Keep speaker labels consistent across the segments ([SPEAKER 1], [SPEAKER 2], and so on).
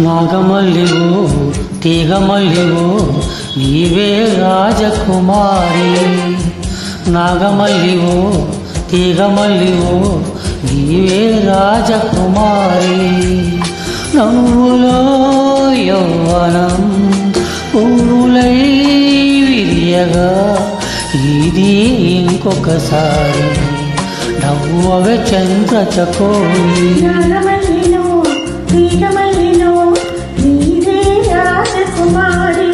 [SPEAKER 1] నాగమల్లివో తీగమల్లివో నీవే రాజకుమారి. నాగమల్లివో తీగమల్లివో నీవే రాజకుమారి. నవ్వులో యౌవనం పూలై విరియగా ఇది ఇంకొకసారి నవ్వవే చంద్ర చకోరి.
[SPEAKER 2] నాగమల్లిలో తీగమల్లిలో నీవే రాజకుమారి.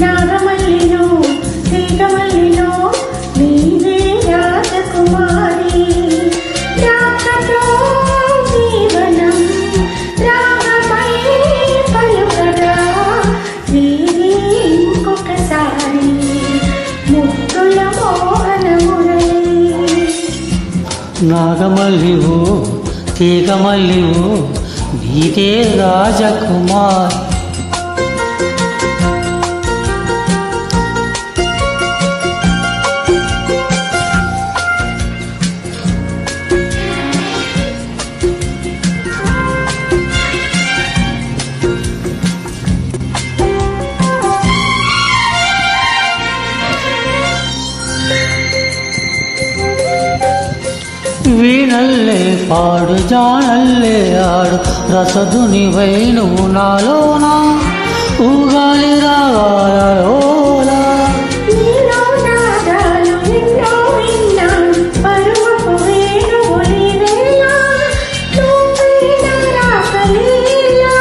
[SPEAKER 2] నాగమల్లిలో తీగమల్లిలో నీవే రాజకుమారి. రాకతో జీవనం రాగమై పలుకగా నీవే ఇంకొకసారి ముద్దుల మోహన మురళి.
[SPEAKER 1] నాగమల్లివో తీగమల్లివో నీదే రాజకుమార్. వీణల్లే పాడు జానల్లే ఆడు రసదుని వైనువు నాలోనా ఊగాలి రాగాలలోలా.
[SPEAKER 2] నీలో నాదాలు ఎన్నో విన్నా పరువపు వేణువులివేలా నువ్వైనా రాకలీలా.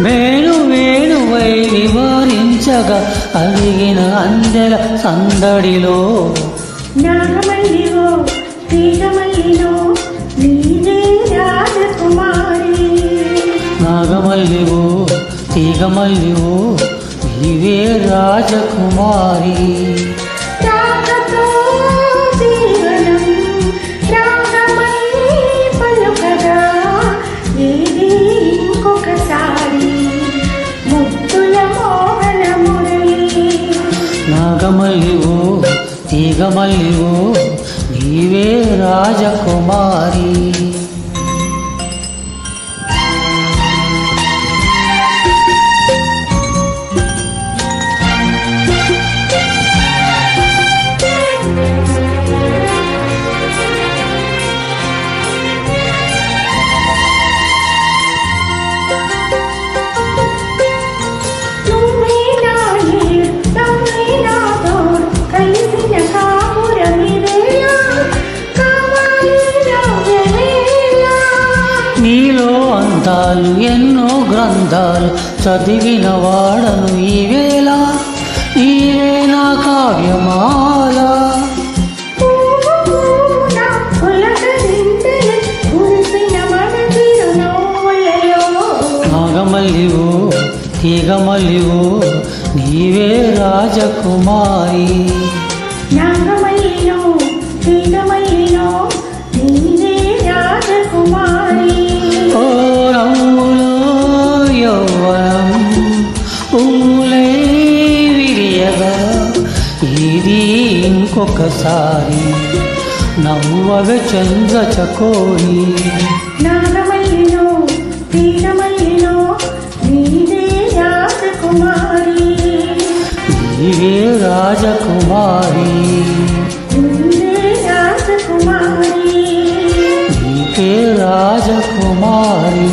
[SPEAKER 1] వేణు వేణువై నివారించగా అలిగిన అందెల సందడిలో.
[SPEAKER 2] నాగమల్లివో తీగమల్లిలో నీవే రాజకుమారి.
[SPEAKER 1] నాగమల్లివో తీగమల్లివో నీవే రాజకుమారి.
[SPEAKER 2] రాగతో జీవనం రాగమై పలుకగా ఏది ఇంకొకసారి ముద్దుల మోహన మురళి.
[SPEAKER 1] నాగమల్లివో తీగమల్లివో నీవే రాజకుమారి.
[SPEAKER 2] నువ్వే నా నీరు నువ్వే నా తోడు కలిసిన కాపురమిదేలా కావాలి నవ్వెలా.
[SPEAKER 1] నీలో అందాలు ఎన్నో గ్రంథాలు చదివిన వాడను ఈవేళ నీవే నా కావ్యమాల. నాగమల్లివో తీగమల్లివో నీవే రాజకుమారి.
[SPEAKER 2] నాగమల్లిలో తీగమల్లిలో నీవే రాజకుమారి.
[SPEAKER 1] ఓ నవ్వులో యౌవనం పూలై విరియగా ఇది ఇంకొకసారి నవ్వవే చంద్ర చకోరి.
[SPEAKER 2] నాగమల్లిలో తీగమల్లిలో నీవే రాజకుమారి.
[SPEAKER 1] నీవే రాజకుమారి.
[SPEAKER 2] నీవే రాజకుమారి.
[SPEAKER 1] నీకే రాజకుమారి.